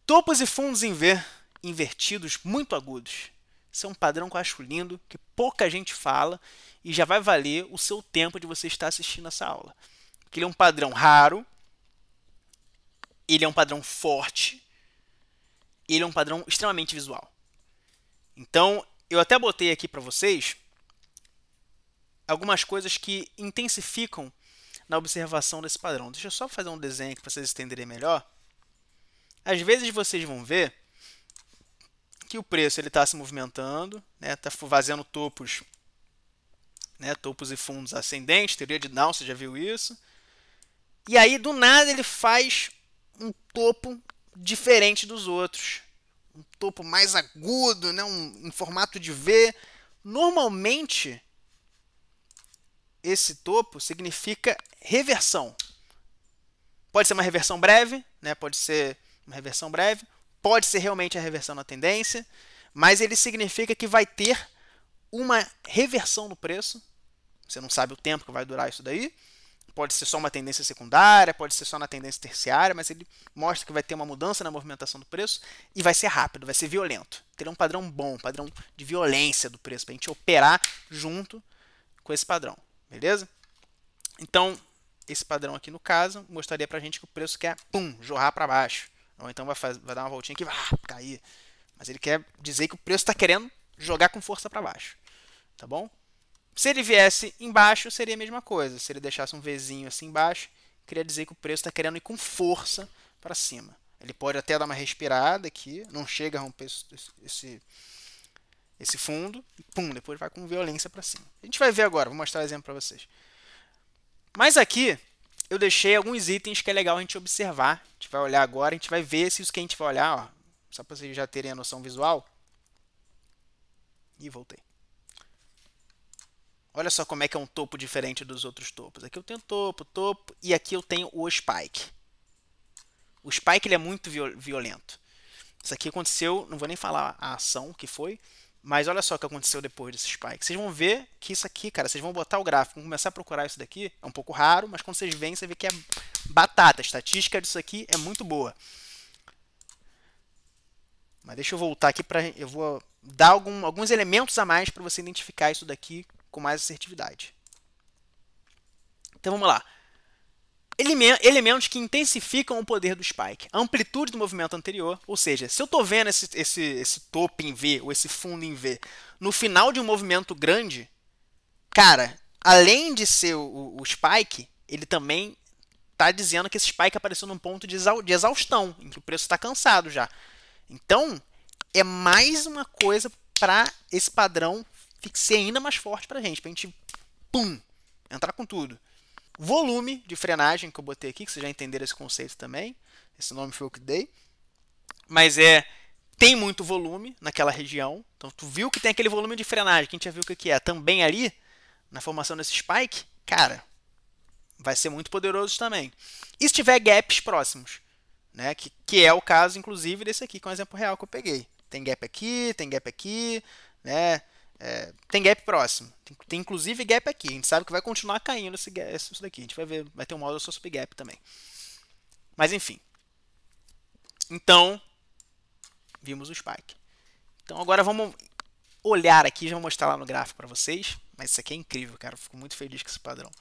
Topos e fundos em V invertidos muito agudos. Isso é um padrão que eu acho lindo, que pouca gente fala e já vai valer o seu tempo de você estar assistindo essa aula. Porque ele é um padrão raro, ele é um padrão forte, ele é um padrão extremamente visual. Então, eu até botei aqui para vocês algumas coisas que intensificam na observação desse padrão. Deixa eu só fazer um desenho aqui para vocês entenderem melhor. Às vezes vocês vão ver que o preço está se movimentando, está fazendo topos, topos e fundos ascendentes, teoria de Down, você já viu isso. E aí, do nada, ele faz um topo diferente dos outros. Um topo mais agudo, em formato de V. Normalmente, esse topo significa reversão. Pode ser uma reversão breve, pode ser uma reversão breve, pode ser realmente a reversão na tendência, mas ele significa que vai ter uma reversão no preço. Você não sabe o tempo que vai durar isso daí. Pode ser só uma tendência secundária, pode ser só na tendência terciária, mas ele mostra que vai ter uma mudança na movimentação do preço e vai ser rápido, vai ser violento. Terá um padrão bom, um padrão de violência do preço, para a gente operar junto com esse padrão, beleza? Então, esse padrão aqui no caso, mostraria para a gente que o preço quer, jorrar para baixo. Ou então vai dar uma voltinha aqui, vai cair. Mas ele quer dizer que o preço está querendo jogar com força para baixo, tá bom? Se ele viesse embaixo, seria a mesma coisa. Se ele deixasse um Vzinho assim embaixo, queria dizer que o preço está querendo ir com força para cima. Ele pode até dar uma respirada aqui, não chega a romper esse fundo, e depois vai com violência para cima. A gente vai ver agora, vou mostrar um exemplo para vocês. Mas aqui, eu deixei alguns itens que é legal a gente observar. A gente vai olhar agora, a gente vai ver se os que a gente vai olhar, ó, só para vocês já terem a noção visual. E voltei. Olha só como é que é um topo diferente dos outros topos. Aqui eu tenho topo, e aqui eu tenho o spike. O spike ele é muito violento. Isso aqui aconteceu, não vou nem falar a ação que foi, mas olha só o que aconteceu depois desse spike. Vocês vão ver que isso aqui, cara, vocês vão botar o gráfico, vão começar a procurar isso daqui, é um pouco raro, mas quando vocês veem, você vê que é batata. A estatística disso aqui é muito boa. Mas deixa eu voltar aqui para eu vou dar alguns elementos a mais para você identificar isso daqui com mais assertividade. Então vamos lá. Elementos que intensificam o poder do spike. A amplitude do movimento anterior, ou seja, se eu estou vendo esse topo em V ou esse fundo em V no final de um movimento grande, cara, além de ser o spike, ele também está dizendo que esse spike apareceu num ponto de exaustão, em que o preço está cansado já. Então, é mais uma coisa para esse padrão ser ainda mais forte para a gente entrar com tudo. Volume de frenagem que eu botei aqui, que vocês já entenderam esse conceito também. Esse nome foi o que dei. Mas tem muito volume naquela região. Então, tu viu que tem aquele volume de frenagem, que a gente já viu o que é também ali, na formação desse spike, cara, vai ser muito poderoso também. E se tiver gaps próximos, que é o caso, inclusive, desse aqui, que é um exemplo real que eu peguei. Tem gap aqui, tem gap próximo. Tem inclusive gap aqui. A gente sabe que vai continuar caindo isso daqui. A gente vai ver, vai ter um módulo só sobre gap também. Mas enfim. Então, vimos o spike. Então agora vamos olhar aqui, já vou mostrar lá no gráfico para vocês. Mas isso aqui é incrível, cara. Eu fico muito feliz com esse padrão.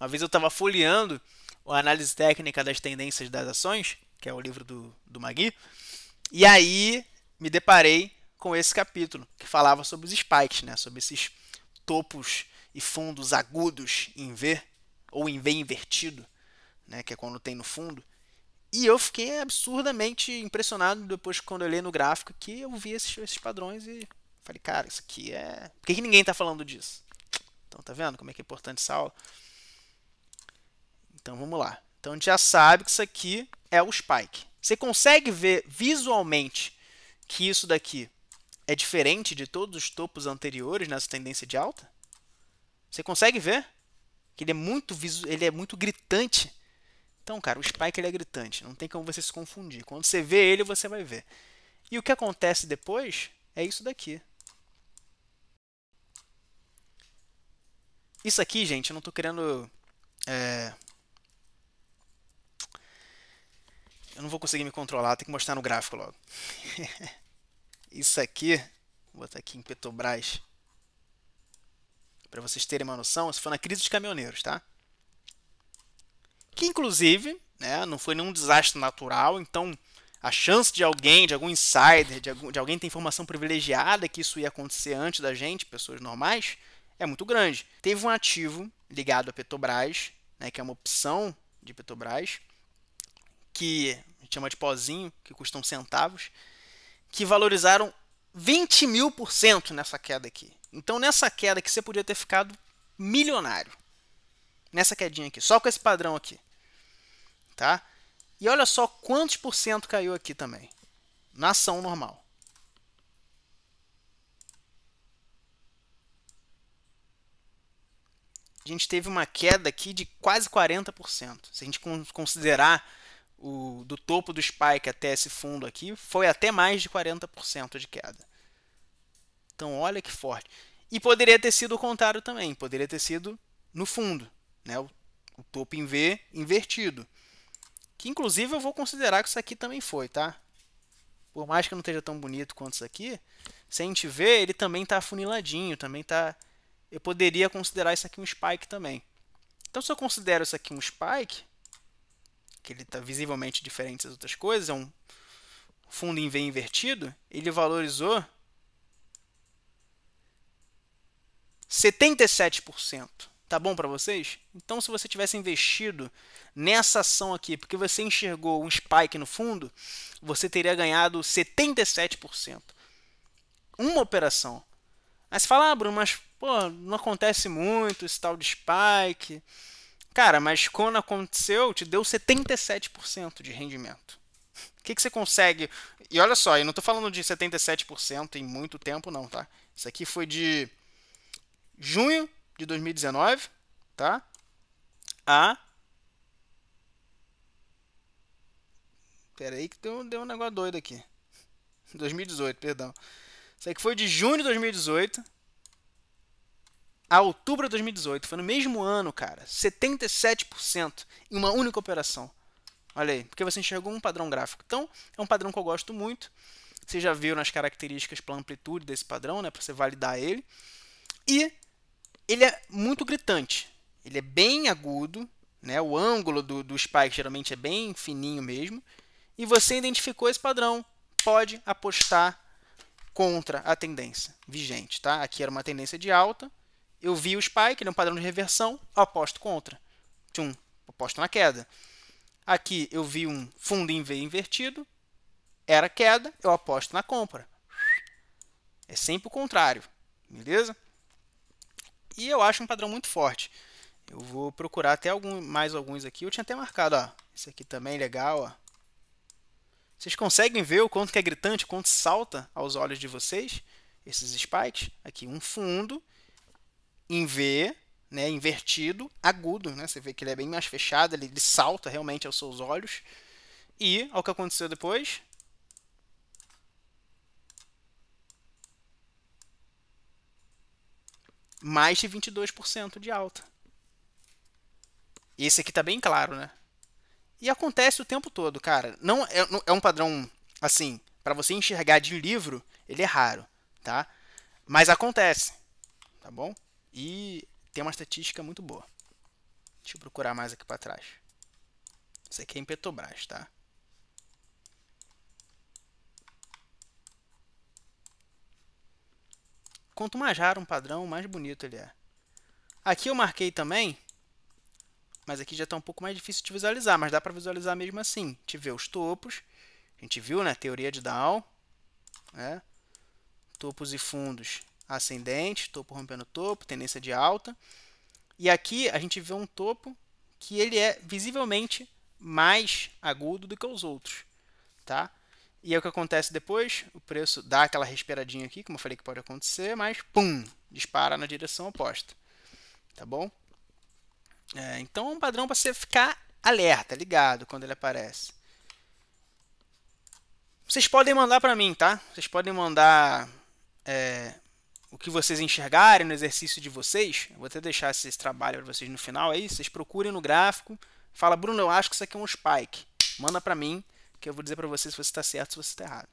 Uma vez eu estava folheando a análise técnica das tendências das ações, que é o livro do Magui, e aí me deparei com esse capítulo, que falava sobre os spikes, sobre esses topos e fundos agudos em V, ou em V invertido, que é quando tem no fundo. E eu fiquei absurdamente impressionado depois, quando eu olhei no gráfico, que eu vi esses padrões e falei, cara, isso aqui é... Por que ninguém está falando disso? Então, tá vendo como é que é importante essa aula? Então, vamos lá. Então, a gente já sabe que isso aqui é o spike. Você consegue ver visualmente que isso daqui é diferente de todos os topos anteriores nessa tendência de alta? Você consegue ver? Que ele é muito gritante. Então, cara, o spike ele é gritante. Não tem como você se confundir. Quando você vê ele, você vai ver. E o que acontece depois é isso daqui. Isso aqui, gente, eu não estou querendo Eu não vou conseguir me controlar, tem que mostrar no gráfico logo. Isso aqui, vou botar aqui em Petrobras, para vocês terem uma noção, isso foi na crise dos caminhoneiros, tá? Que inclusive, né, não foi nenhum desastre natural, então a chance de alguém, de algum insider, de alguém ter informação privilegiada que isso ia acontecer antes da gente, pessoas normais, é muito grande. Teve um ativo ligado a Petrobras, né, que é uma opção de Petrobras, que a gente chama de pozinho, que custam centavos, que valorizaram 20.000% nessa queda aqui. Então, nessa queda aqui, você podia ter ficado milionário. Nessa quedinha aqui, só com esse padrão aqui. Tá? E olha só quantos por cento caiu aqui também, na ação normal. A gente teve uma queda aqui de quase 40%. Se a gente considerar do topo do spike até esse fundo aqui, foi até mais de 40% de queda. Então, olha que forte. E poderia ter sido o contrário também. Poderia ter sido no fundo, né? O topo em V invertido. Que, inclusive, eu vou considerar que isso aqui também foi, tá? Por mais que não esteja tão bonito quanto isso aqui, se a gente ver, ele também está afuniladinho, também está... Eu poderia considerar isso aqui um spike também. Então, se eu considero isso aqui um spike, que ele está visivelmente diferente das outras coisas, é um fundo em V invertido, ele valorizou 77%. Tá bom para vocês? Então, se você tivesse investido nessa ação aqui, porque você enxergou um spike no fundo, você teria ganhado 77%. Uma operação. Aí você fala, Bruno, mas pô, não acontece muito esse tal de spike. Cara, mas quando aconteceu, te deu 77% de rendimento. O que você consegue? E olha só, eu não estou falando de 77% em muito tempo, não, tá? Isso aqui foi de junho de 2019, tá? Pera aí que deu um negócio doido aqui. 2018, perdão. Isso aqui foi de junho de 2018 a outubro de 2018. Foi no mesmo ano, cara. 77% em uma única operação. Olha aí, porque você enxergou um padrão gráfico. Então, é um padrão que eu gosto muito. Você já viu nas características pela amplitude desse padrão, né? Para você validar ele. E ele é muito gritante. Ele é bem agudo, né? O ângulo do spike geralmente é bem fininho mesmo. E você identificou esse padrão. Pode apostar contra a tendência vigente, tá? Aqui era uma tendência de alta. Eu vi o spike, ele é um padrão de reversão, eu aposto contra. Tchum, aposto na queda. Aqui eu vi um fundo em V invertido, era queda, eu aposto na compra. É sempre o contrário, beleza? E eu acho um padrão muito forte. Eu vou procurar até mais alguns aqui. Eu tinha até marcado, ó. Esse aqui também é legal, ó. Vocês conseguem ver o quanto que é gritante, o quanto salta aos olhos de vocês? Esses spikes. Aqui, um fundo em V, né, invertido, agudo. Né? Você vê que ele é bem mais fechado, ele salta realmente aos seus olhos. E, olha o que aconteceu depois. Mais de 22% de alta. Esse aqui está bem claro, né? E acontece o tempo todo, cara. Não é um padrão, assim, para você enxergar de livro, ele é raro, tá? Mas acontece, tá bom? E tem uma estatística muito boa. Deixa eu procurar mais aqui para trás. Isso aqui é em Petrobras, tá? Quanto mais raro um padrão, mais bonito ele é. Aqui eu marquei também, mas aqui já está um pouco mais difícil de visualizar, mas dá para visualizar mesmo assim. A gente vê os topos, a gente viu, né, teoria de Dow, né? Topos e fundos ascendente, topo rompendo topo, tendência de alta. E aqui a gente vê um topo que ele é visivelmente mais agudo do que os outros, tá? E é o que acontece depois, o preço dá aquela respiradinha aqui, como eu falei que pode acontecer, mas pum, dispara na direção oposta, tá bom? Então é um padrão para você ficar alerta, ligado quando ele aparece. Vocês podem mandar para mim, tá? Vocês podem mandar o que vocês enxergarem no exercício de vocês. Eu vou até deixar esse trabalho para vocês no final aí. Vocês procurem no gráfico. Fala, Bruno, eu acho que isso aqui é um spike. Manda para mim que eu vou dizer para você se você está certo ou se você está errado.